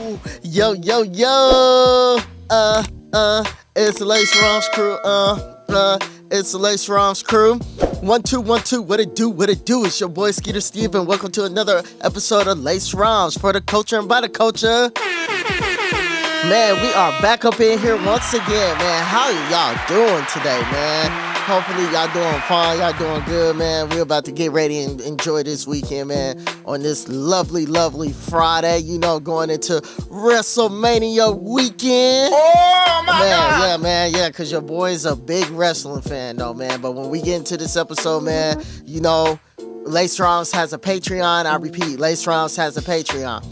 Yo, yo, yo. It's the Lace Roms crew. It's the Lace Roms crew. 1 2 1 2. What it do? What it do? It's your boy skeetersteve, and welcome to another episode of Lace Roms for the culture and by the culture. Man, we are back up in here once again, man. How y'all doing today, man? Hopefully y'all doing fine. Y'all doing good, man. We're about to get ready and enjoy this weekend, man. On this lovely, lovely Friday, you know, going into WrestleMania weekend. Oh, my man, God. Yeah, because your boy's a big wrestling fan, though, man. But when we get into this episode, man, you know, Lace Roms has a Patreon. I repeat, Lace Roms has a Patreon.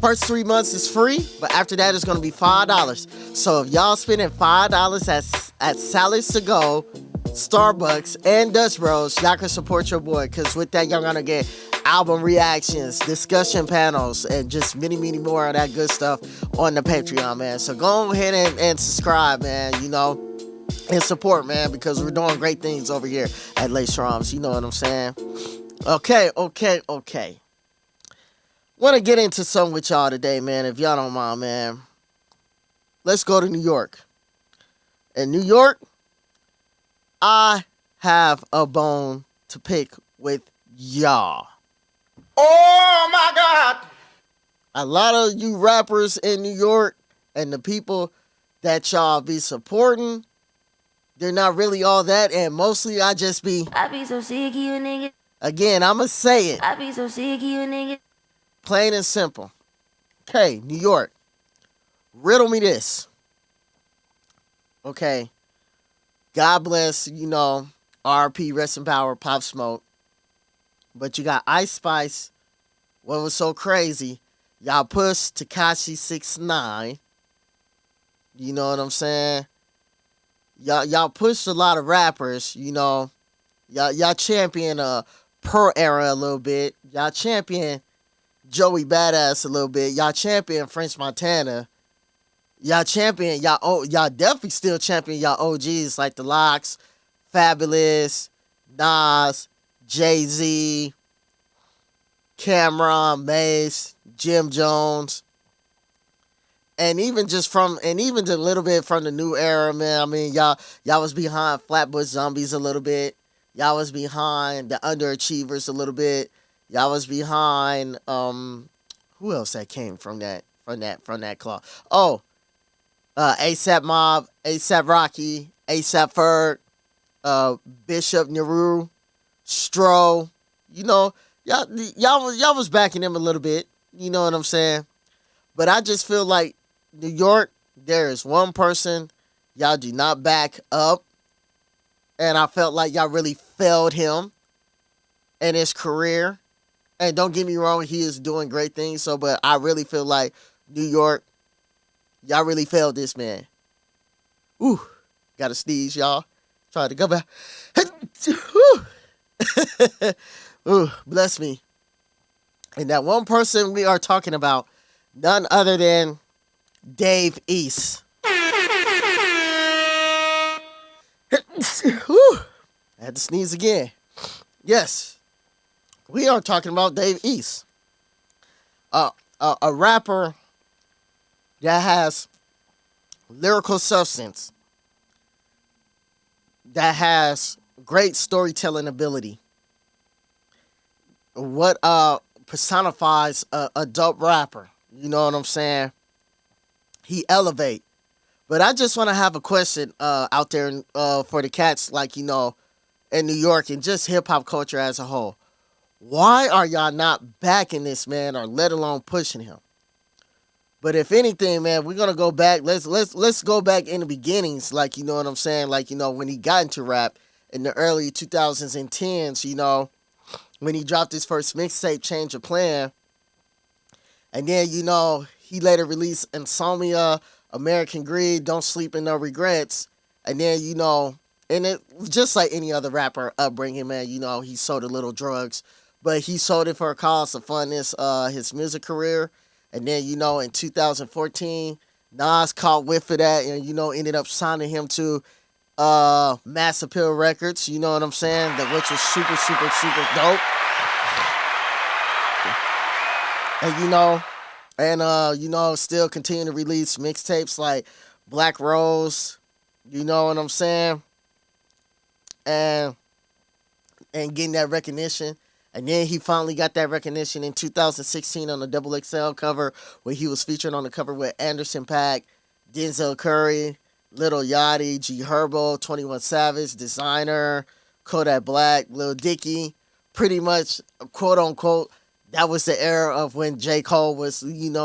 First 3 months is free, but after that it's gonna be $5. So if y'all spending $5 at Sally's to Go, Starbucks, and Dutch Bros, y'all can support your boy. Cause with that, y'all gonna get album reactions, discussion panels, and just many, many more of that good stuff on the Patreon, man. So go ahead and subscribe, man. You know, and support, man, because we're doing great things over here at Lace Roms. You know what I'm saying? Okay. Want to get into something with y'all today, man, if y'all don't mind, man. Let's go to New York. In New York, I have a bone to pick with y'all. Oh, my God. A lot of you rappers in New York and the people that y'all be supporting, they're not really all that, and mostly I be so sick of you nigga. Again, I'ma say it. I be so sick of you nigga. Plain and simple. Okay, New York. Riddle me this. Okay. God bless, you know, RP, rest in power, Pop Smoke. But you got Ice Spice. What was so crazy? Y'all pushed Tekashi 6ix9ine. You know what I'm saying? Y'all pushed a lot of rappers, you know. Y'all champion Pearl Era a little bit. Y'all champion Joey Badass a little bit. Y'all champion French Montana. Y'all definitely still champion y'all OGs like The Lox, Fabulous, Nas, Jayz, Cameron, Mace, Jim Jones. And even a little bit from the new era, man. I mean, y'all was behind Flatbush Zombies a little bit. Y'all was behind the Underachievers a little bit. Y'all was behind who else that came from that claw? Oh, ASAP Mob, ASAP Rocky, ASAP Ferg, Bishop Nehru, Stro. You know, y'all was backing him a little bit. You know what I'm saying? But I just feel like New York, there is one person y'all do not back up, and I felt like y'all really failed him in his career. And don't get me wrong, he is doing great things. But I really feel like New York, y'all really failed this man. Ooh, gotta sneeze, y'all. Trying to go back. Ooh, bless me. And that one person we are talking about, none other than daveeast. Ooh, I had to sneeze again. Yes. We are talking about daveeast, a rapper that has lyrical substance, that has great storytelling ability. What personifies a dope rapper? You know what I'm saying? He elevate. But I just want to have a question out there for the cats, like, you know, in New York and just hip hop culture as a whole. Why are y'all not backing this man, or let alone pushing him? But if anything, man, we're gonna go back. Let's go back in the beginnings, like, you know what I'm saying, like, you know, when he got into rap in the early 2000s and 10s, you know, when he dropped his first mixtape, Change of Plan, and then, you know, he later released Insomnia, American Greed, Don't Sleep in No Regrets, and then, you know, and it just like any other rapper upbringing, man, you know, he sold a little drugs. But he sold it for a cause to fund his music career. And then, you know, in 2014, Nas caught whiff of that and, you know, ended up signing him to Mass Appeal Records. You know what I'm saying? Which was super, super, super dope. And, you know, And still continue to release mixtapes like Black Rose, you know what I'm saying? And getting that recognition. And then he finally got that recognition in 2016 on the Double XL cover, where he was featured on the cover with Anderson .Paak, Denzel Curry, Lil Yachty, G Herbo, 21 Savage, Designer, Kodak Black, Lil Dicky. Pretty much, quote unquote, that was the era of when J. Cole was,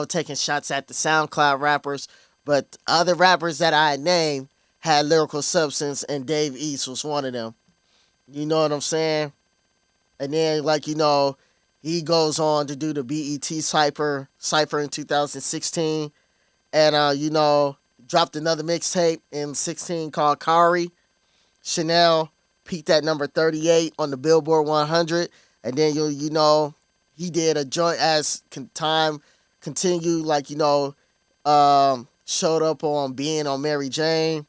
taking shots at the SoundCloud rappers. But other rappers that I named had lyrical substance, and Dave East was one of them. You know what I'm saying? And then, he goes on to do the BET Cypher in 2016. And, dropped another mixtape in 16 called Kari. Chanel peaked at number 38 on the Billboard 100. And then, he did a joint as time continued, showed up on Being on Mary Jane.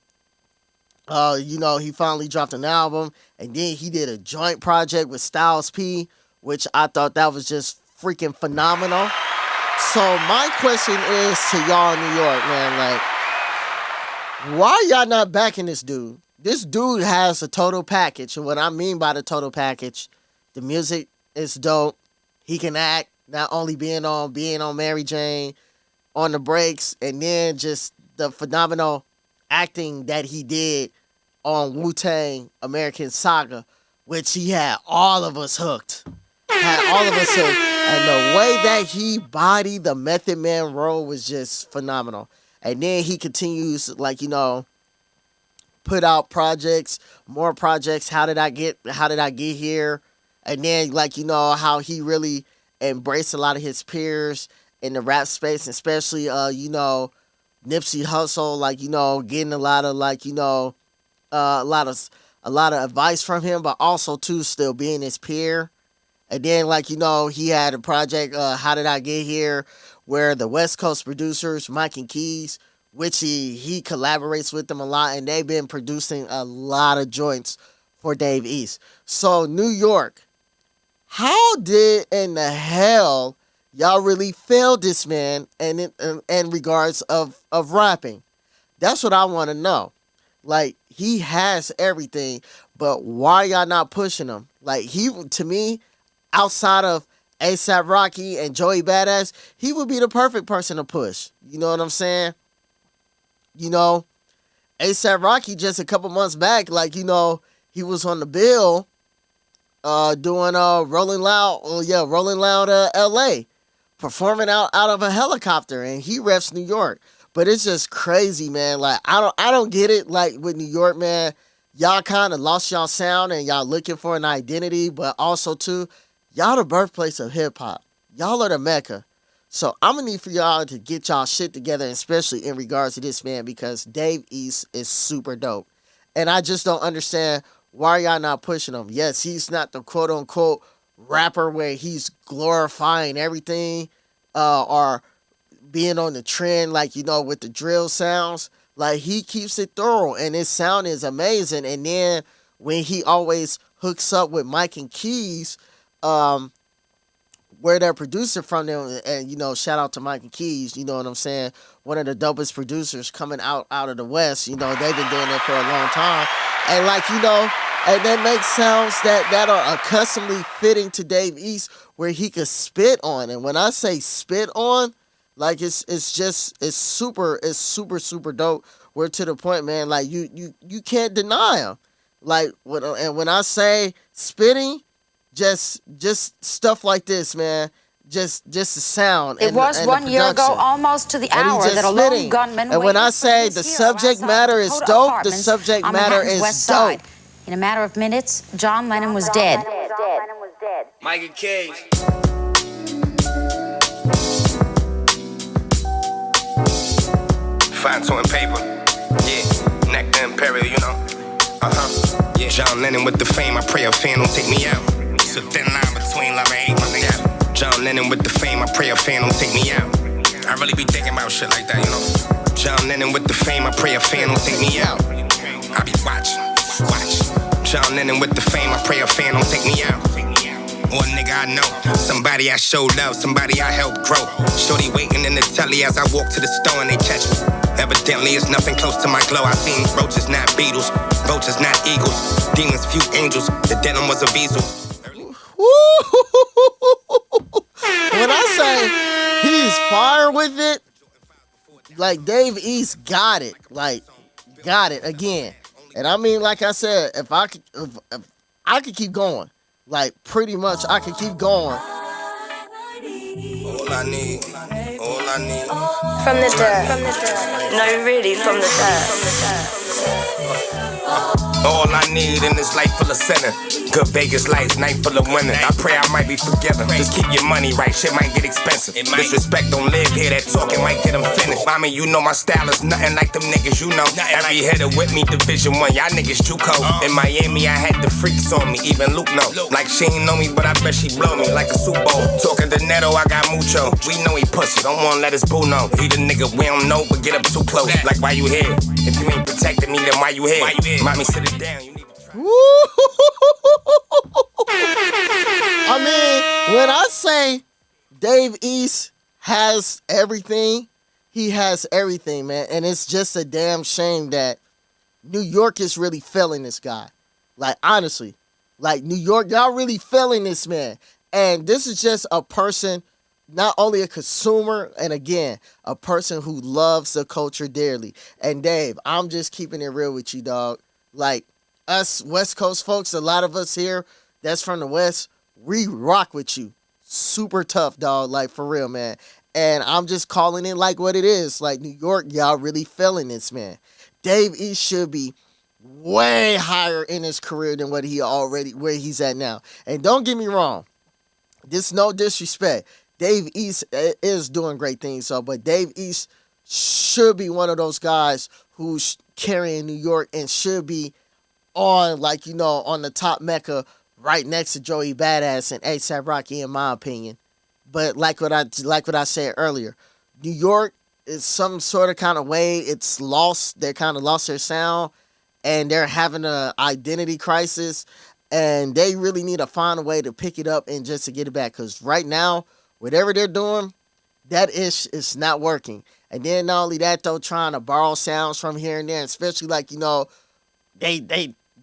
He finally dropped an album, and then he did a joint project with Styles P, which I thought that was just freaking phenomenal. So my question is to y'all in New York, man, why y'all not backing this dude? This dude has a total package, and what I mean by the total package, the music is dope. He can act, not only being on Mary Jane, on the breaks, and then just the phenomenal acting that he did on Wu-Tang American Saga, which he had all of us hooked. And the way that he bodied the Method Man role was just phenomenal. And then he continues, put out projects, more projects. How did I get here? And then, how he really embraced a lot of his peers in the rap space, especially, Nipsey Hussle, getting a lot of a lot of advice from him, but also too still being his peer. And then he had a project, How Did I Get Here, where the West Coast producers, Mike and Keys, which he collaborates with them a lot, and they've been producing a lot of joints for Dave East. So New York, how did in the hell y'all really failed this man in regards of rapping? That's what I want to know. He has everything, but why y'all not pushing him? To me, outside of A$AP Rocky and Joey Badass, he would be the perfect person to push. You know what I'm saying? A$AP Rocky just a couple months back, he was on the bill doing Rolling Loud LA, performing out of a helicopter, and he refs New York. But it's just crazy, man. I don't get it. With New York, man, y'all kind of lost y'all sound and y'all looking for an identity, but also too, y'all the birthplace of hip hop. Y'all are the Mecca. So I'm gonna need for y'all to get y'all shit together, especially in regards to this man, because Dave East is super dope. And I just don't understand why y'all not pushing him. Yes, he's not the quote unquote rapper where he's glorifying everything, or being on the trend, with the drill sounds. He keeps it thorough, and his sound is amazing. And then when he always hooks up with Mike and Keys, where they're producer from them, and shout out to Mike and Keys, you know what I'm saying? One of the dopest producers coming out of the West. They've been doing it for a long time. And and that makes sounds that are accustomedly fitting to Dave East, where he could spit on. And when I say spit on, it's super dope. We're to the point, man, you can't deny him. When I say spitting, just stuff like this, man. Just the sound. It was 1 year ago, almost to the hour, that a lone gunman. And when I say the subject matter is dope, the subject matter is dope. In a matter of minutes, John Lennon was dead. Mike and Keys. Fine toning paper, yeah, nectar imperial, yeah. John Lennon with the fame, I pray a fan don't take me out. It's a thin line between love and hate, my nigga. John Lennon with the fame, I pray a fan don't take me out. I really be thinking about shit like that, John Lennon with the fame, I pray a fan don't take me out. I be watch. John Lennon with the fame, I pray a fan don't take me out. or a nigga I know. Somebody I showed love, somebody I helped grow. Shorty waiting in the telly as I walk to the store and they catch me. Evidently, it's nothing close to my glow. I seen roaches, not beetles. Vultures, not eagles. Demons, few angels. The denim was a weasel. When I say he's fire with it, like Dave East got it. Like, got it again. And I mean, like I said, if I could keep going, like pretty much I could keep going. All I need. From the dirt. No, really, from the dirt. All I need in this life full of sinning. Good Vegas lights, night full of winning. I pray I might be forgiven. Just keep your money right, shit might get expensive. Disrespect don't live here, that talking might get them finished. Mommy, you know my style is nothing like them niggas, you know. Every hitter with me, Division 1, y'all niggas JUCO. In Miami, I had the freaks on me, even Luke know. Like she ain't know me, but I bet she blow me like a Super Bowl. Talking to Neto, I got mucho. We know he pussy, don't wanna let his boo know. He the nigga we don't know, but get up too close. Like why you here? If you ain't protecting me, then why you here? Mommy, sit it down, you need to try. I mean, when I say Dave East has everything, he has everything, man. And it's just a damn shame that New York is really failing this guy. Like, honestly. Like, New York, y'all really failing this man. And this is just a person, not only a consumer, and again, a person who loves the culture dearly. And Dave, I'm just keeping it real with you, dog. Like, us West Coast folks, a lot of us here that's from the West, we rock with you. Super tough, dog. Like, for real, man. And I'm just calling it like what it is. Like, New York, y'all really feeling this, man. Dave East should be way higher in his career than where he's at now. And don't get me wrong. This no disrespect. Dave East is doing great things, but Dave East should be one of those guys who's carrying New York and should be on, like, you know, on the top mecca right next to Joey Badass and A$AP Rocky, in my opinion. But like what I said earlier, New York is some sort of kind of way it's lost. They kind of lost their sound, and they're having an identity crisis, and they really need to find a way to pick it up and just to get it back. Because right now, whatever they're doing, that is not working. And then not only that, though, trying to borrow sounds from here and there, especially like, you know, they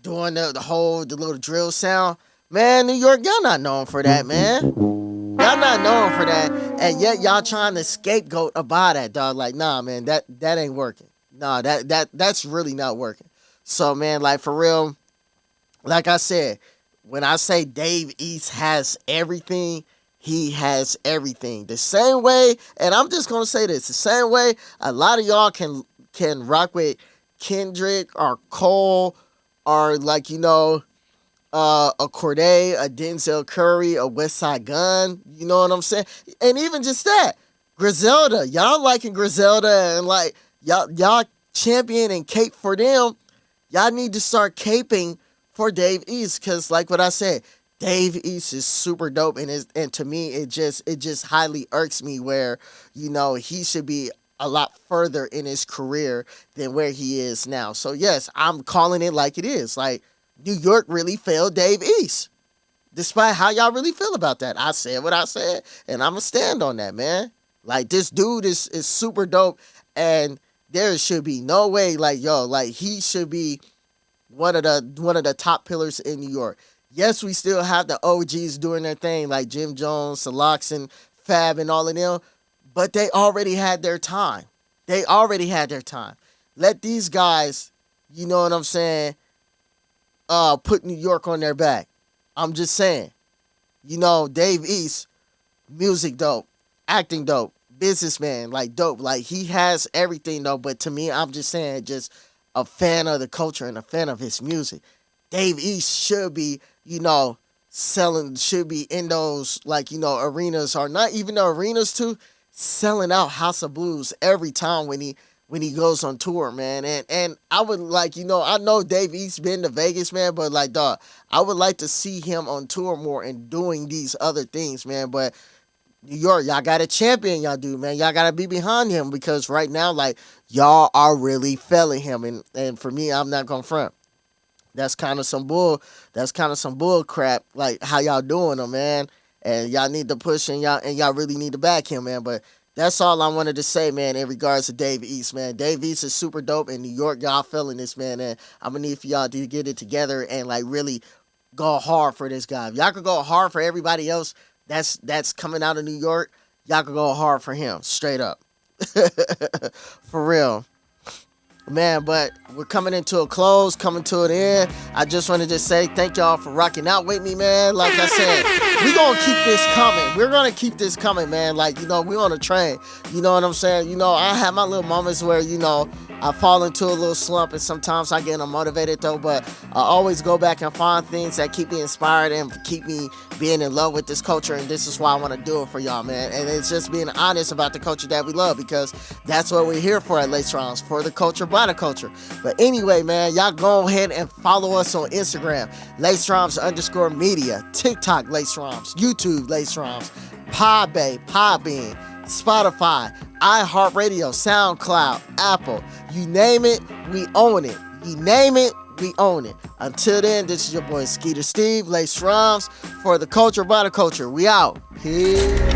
doing the little drill sound. Man, New York, y'all not known for that, man. Y'all not known for that. And yet y'all trying to scapegoat about that, dog. Like, nah, man, that ain't working. Nah, that's really not working. So, man, like, for real, like I said, when I say Dave East has everything, he has everything. The same way, and I'm just gonna say this, the same way a lot of y'all can rock with Kendrick or Cole or, like, you know, a Corday, a Denzel Curry, a West Side Gun, you know what I'm saying? And even just that, Griselda, y'all liking Griselda and like y'all champion and cape for them. Y'all need to start caping for Dave East, because like what I said, Dave East is super dope, and to me it just highly irks me where, you know, he should be a lot further in his career than where he is now. So yes, I'm calling it like it is. Like, New York really failed Dave East. Despite how y'all really feel about that. I said what I said, and I'm going to stand on that, man. Like, this dude is super dope, and there should be no way, like, yo, like, he should be one of the top pillars in New York. Yes, we still have the OGs doing their thing, like Jim Jones, Salox, Fab, and all of them, but they already had their time. Let these guys, you know what I'm saying, put New York on their back. I'm just saying. You know, Dave East, music dope, acting dope, businessman, like dope. Like, he has everything though, but to me, I'm just saying, just a fan of the culture and a fan of his music. Dave East should be, you know, should be in those, like, you know, arenas, or not even the arenas too, selling out House of Blues every time when he goes on tour, man. And I would, like, you know, I know Dave East been to Vegas, man, but like, dog, I would like to see him on tour more and doing these other things, man. But New York, y'all got a champion, y'all do, man. Y'all got to be behind him, because right now, like, y'all are really failing him. And for me, I'm not going to front. That's kind of some bull. That's kind of some bull crap. Like how y'all doing them, man. And y'all need to push and y'all really need to back him, man. But that's all I wanted to say, man, in regards to Dave East, man. Dave East is super dope in New York. Y'all feeling this, man. And I'm gonna need for y'all to get it together and like really go hard for this guy. If y'all could go hard for everybody else that's coming out of New York, y'all could go hard for him, straight up. For real. Man, but we're coming into a close, coming to an end. I just wanted to say thank y'all for rocking out with me, man. Like I said, we're going to keep this coming. We're going to keep this coming, man. Like, you know, we're on a train. You know what I'm saying? You know, I have my little moments where, you know, I fall into a little slump and sometimes I get unmotivated though, but I always go back and find things that keep me inspired and keep me being in love with this culture, and this is why I want to do it for y'all, man. And it's just being honest about the culture that we love, because that's what we're here for at Lace Rhymes, for the culture, by the culture. But anyway, man, y'all go ahead and follow us on Instagram, LaceRhymes_media, TikTok, Lace Rhymes, YouTube, Lace Rhymes, Podbean, Spotify, iHeartRadio, SoundCloud, Apple. You name it, we own it. You name it, we own it. Until then, this is your boy Skeeter Steve, Lace Rhymes, for the culture, by the culture. We out. Peace.